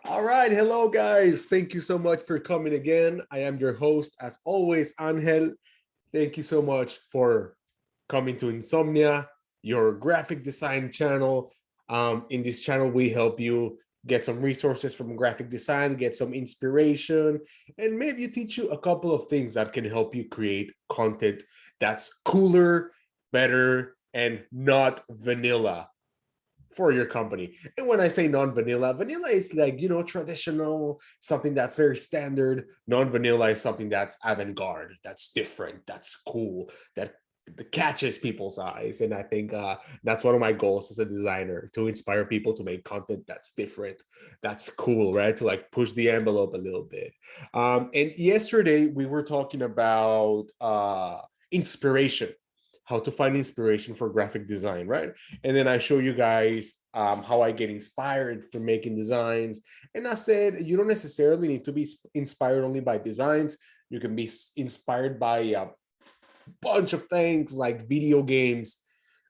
All right, hello guys. Thank you so much for coming again. I am your host, as always, Angel. Thank you so much for coming to Insomnia, your graphic design channel. In this channel, we help you get some resources from graphic design, get some inspiration, and maybe teach you a couple of things that can help you create content that's cooler, better, and not vanilla for your company. And when I say non-vanilla, vanilla is like, traditional, something that's very standard. Non-vanilla is something that's avant-garde, that's different, that's cool, that catches people's eyes. And I think that's one of my goals as a designer, to inspire people to make content that's different, that's cool, right? To like push the envelope a little bit. And yesterday we were talking about inspiration, how to find inspiration for graphic design, right? And then I show you guys how I get inspired for making designs. And I said, you don't necessarily need to be inspired only by designs. You can be inspired by a bunch of things like video games,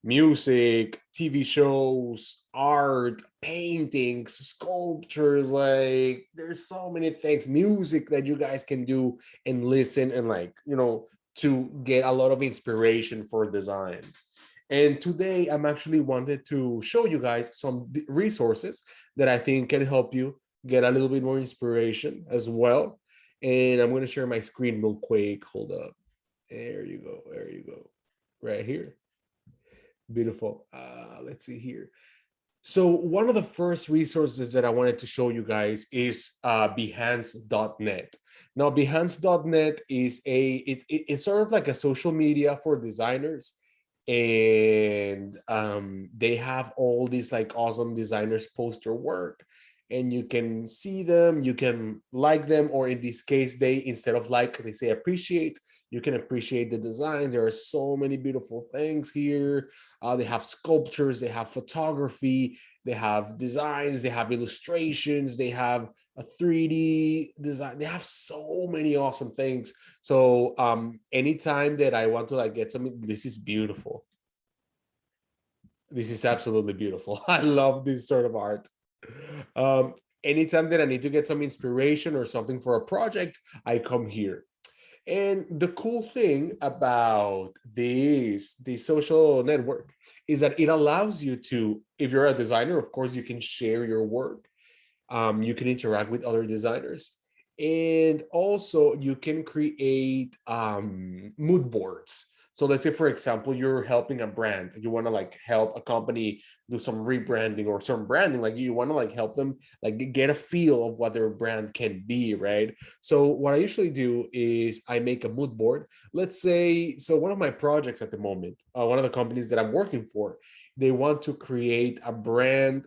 music, TV shows, art, paintings, sculptures. Like there's so many things, music that you guys can do and listen and to get a lot of inspiration for design. And today I'm actually wanted to show you guys some resources that I think can help you get a little bit more inspiration as well. And I'm going to share my screen real quick. Hold up. There you go. There you go. Right here. Beautiful. Let's see here. So one of the first resources that I wanted to show you guys is Behance.net. Now, Behance.net is it's sort of like a social media for designers, and they have all these like awesome designers post their work, and you can see them, you can like them, or in this case, they instead of like, they say appreciate. You can appreciate the designs. There are so many beautiful things here. They have sculptures, they have photography, they have designs, they have illustrations, they have a 3D design. They have so many awesome things. So anytime that I want to like get something, this is beautiful. This is absolutely beautiful. I love this sort of art. Anytime that I need to get some inspiration or something for a project, I come here. And the cool thing about this social network is that it allows you to, if you're a designer, of course, you can share your work. You can interact with other designers. And also you can create mood boards. So let's say, for example, you're helping a brand. You want to like help a company do some rebranding or some branding. Like you want to like help them like get a feel of what their brand can be, right? So what I usually do is I make a mood board. Let's say, so one of my projects at the moment, one of the companies that I'm working for, they want to create a brand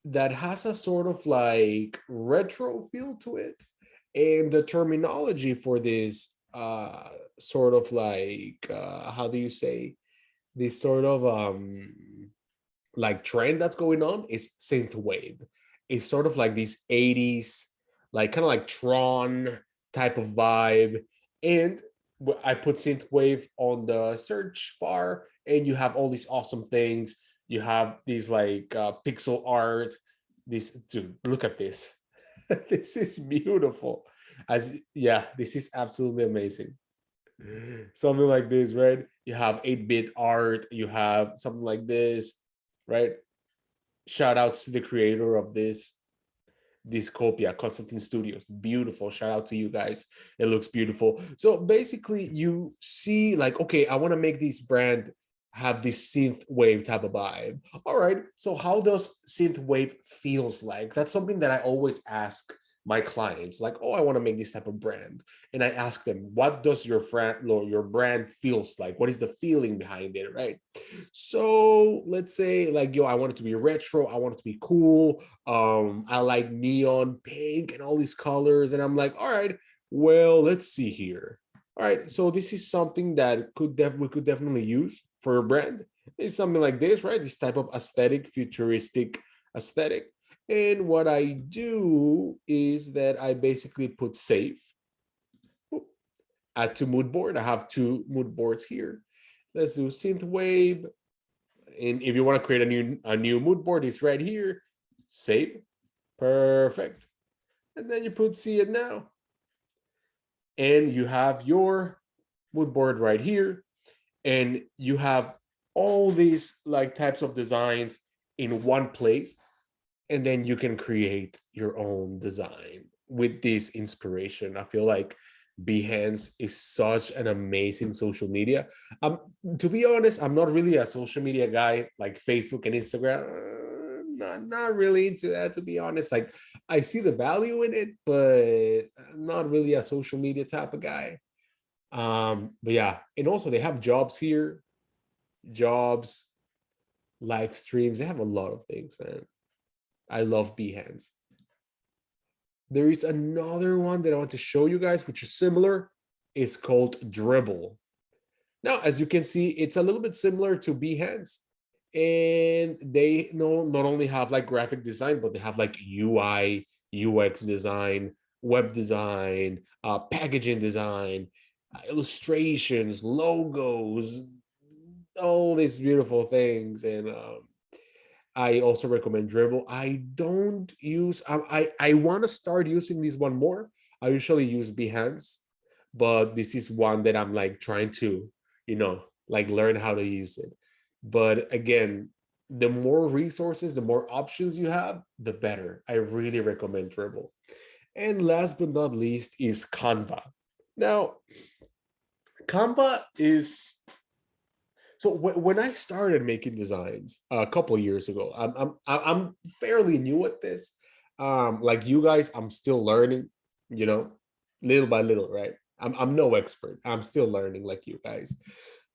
that has a sort of like retro feel to it. And the terminology for this sort of like how do you say, this sort of like trend that's going on is synthwave. It's sort of like these 80s, like kind of like Tron type of vibe. And I put synthwave on the search bar, and you have all these awesome things. You have these like pixel art. This, dude, look at this. This is beautiful. As yeah, this is absolutely amazing. Something like this, right? You have 8-bit art. You have something like this, right? Shout outs to the creator of this copia, Constantine Studios. Beautiful. Shout out to you guys. It looks beautiful. So basically, you see, like, okay, I want to make this brand have this synth wave type of vibe. All right. So how does synth wave feels like? That's something that I always ask my clients. Like, oh, I want to make this type of brand, and I ask them, what does your brand feels like? What is the feeling behind it, right? So let's say like, yo, I want it to be retro. I want it to be cool. I like neon pink and all these colors. And I'm like, all right, well, let's see here. All right, so this is something that we could definitely use for a brand. It's something like this, right? This type of aesthetic, futuristic aesthetic. And what I do is that I basically put save, add to mood board. I have two mood boards here. Let's do synthwave. And if you want to create a new mood board, it's right here. Save. Perfect. And then you put see it now. And you have your mood board right here. And you have all these like types of designs in one place. And then you can create your own design with this inspiration. I feel like Behance is such an amazing social media. Um, to be honest, I'm not really a social media guy like Facebook and Instagram. Not really into that, to be honest. Like I see the value in it, but I'm not really a social media type of guy. But yeah, and also they have jobs here, jobs, live streams. They have a lot of things, man. I love Behance. There is another one that I want to show you guys, which is similar. It's called Dribble. Now, as you can see, it's a little bit similar to Behance. And they not only have like graphic design, but they have like UI, UX design, web design, packaging design, illustrations, logos, all these beautiful things. And I also recommend Dribble. I don't use, I want to start using this one more. I usually use Behance, but this is one that I'm like trying to, like learn how to use it. But again, the more resources, the more options you have, the better. I really recommend Dribble. And last but not least is Canva. Now, Canva is so when I started making designs a couple of years ago, I'm fairly new at this. Like you guys, I'm still learning, you know, little by little, right? I'm no expert. I'm still learning like you guys.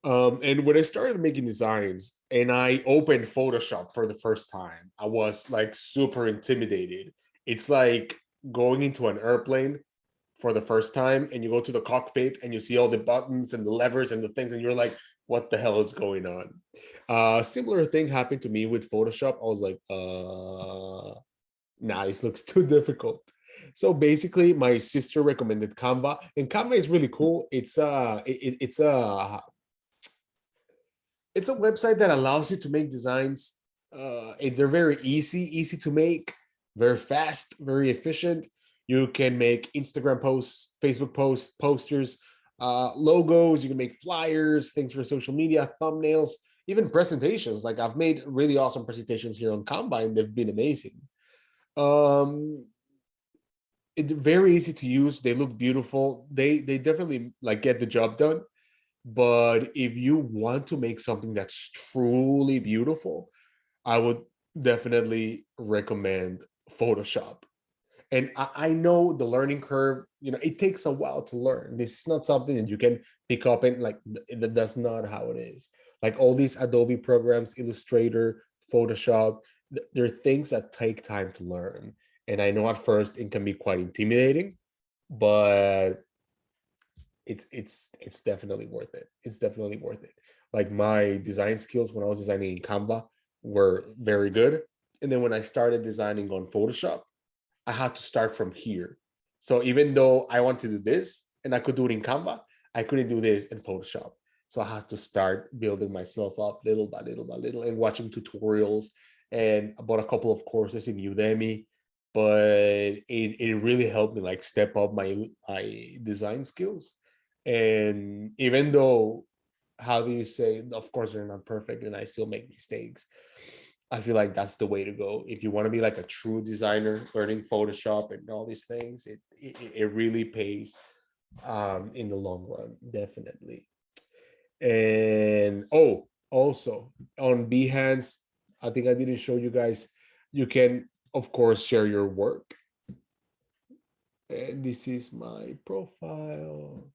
And when I started making designs and I opened Photoshop for the first time, I was like super intimidated. It's like going into an airplane for the first time and you go to the cockpit and you see all the buttons and the levers and the things and you're like, what the hell is going on? Similar thing happened to me with Photoshop. I was like, nah, this looks too difficult. So basically my sister recommended Canva, and Canva is really cool. It's a website that allows you to make designs. They're very easy to make, very fast, very efficient. You can make Instagram posts, Facebook posts, posters, logos. You can make flyers, things for social media, thumbnails, even presentations. Like I've made really awesome presentations here on Kamba, and they've been amazing. Um, it's very easy to use. They look beautiful. They definitely like get the job done. But if you want to make something that's truly beautiful, I would definitely recommend Photoshop. And I know the learning curve, it takes a while to learn. This is not something that you can pick up and like, that's not how it is. Like all these Adobe programs, Illustrator, Photoshop, they're things that take time to learn. And I know at first it can be quite intimidating, but it's definitely worth it. It's definitely worth it. Like my design skills when I was designing in Canva were very good. And then when I started designing on Photoshop, I had to start from here. So even though I want to do this and I could do it in Canva, I couldn't do this in Photoshop. So I had to start building myself up little by little by little and watching tutorials, and I bought a couple of courses in Udemy. But it really helped me like step up my design skills. And even though, how do you say, of course they're not perfect and I still make mistakes, I feel like that's the way to go. If you want to be like a true designer, learning Photoshop and all these things, it really pays in the long run, definitely. And also on Behance, I think I didn't show you guys, you can of course share your work. And this is my profile.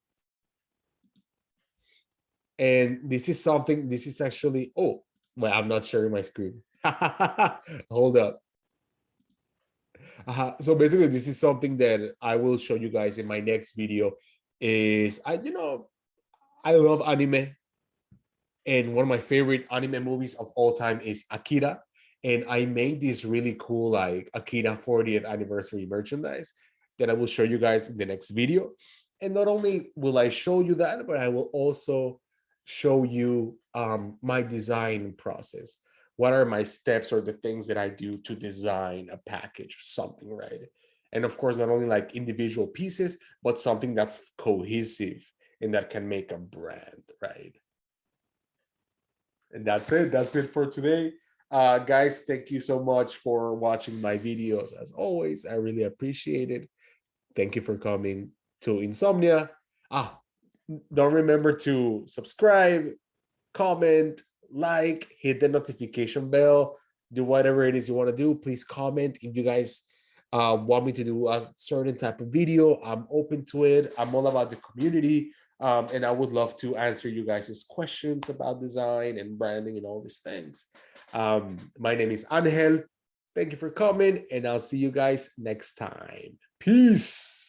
And this is something, this is actually, oh, well, I'm not sharing my screen. Hold up. So basically, this is something that I will show you guys in my next video. Is I love anime, and one of my favorite anime movies of all time is Akira. And I made this really cool like Akira 40th anniversary merchandise that I will show you guys in the next video. And not only will I show you that, but I will also show you my design process. what are my steps or the things that I do to design a package or something, right? And of course, not only like individual pieces, but something that's cohesive and that can make a brand, right? And that's it. That's it for today. Guys, thank you so much for watching my videos. As always, I really appreciate it. Thank you for coming to Insomnia. Ah, don't remember to subscribe, comment, like, hit the notification bell, do whatever it is you want to do. Please comment if you guys want me to do a certain type of video. I'm open to it. I'm all about the community. And I would love to answer you guys' questions about design and branding and all these things. My name is Angel. Thank you for coming, and I'll see you guys next time. Peace.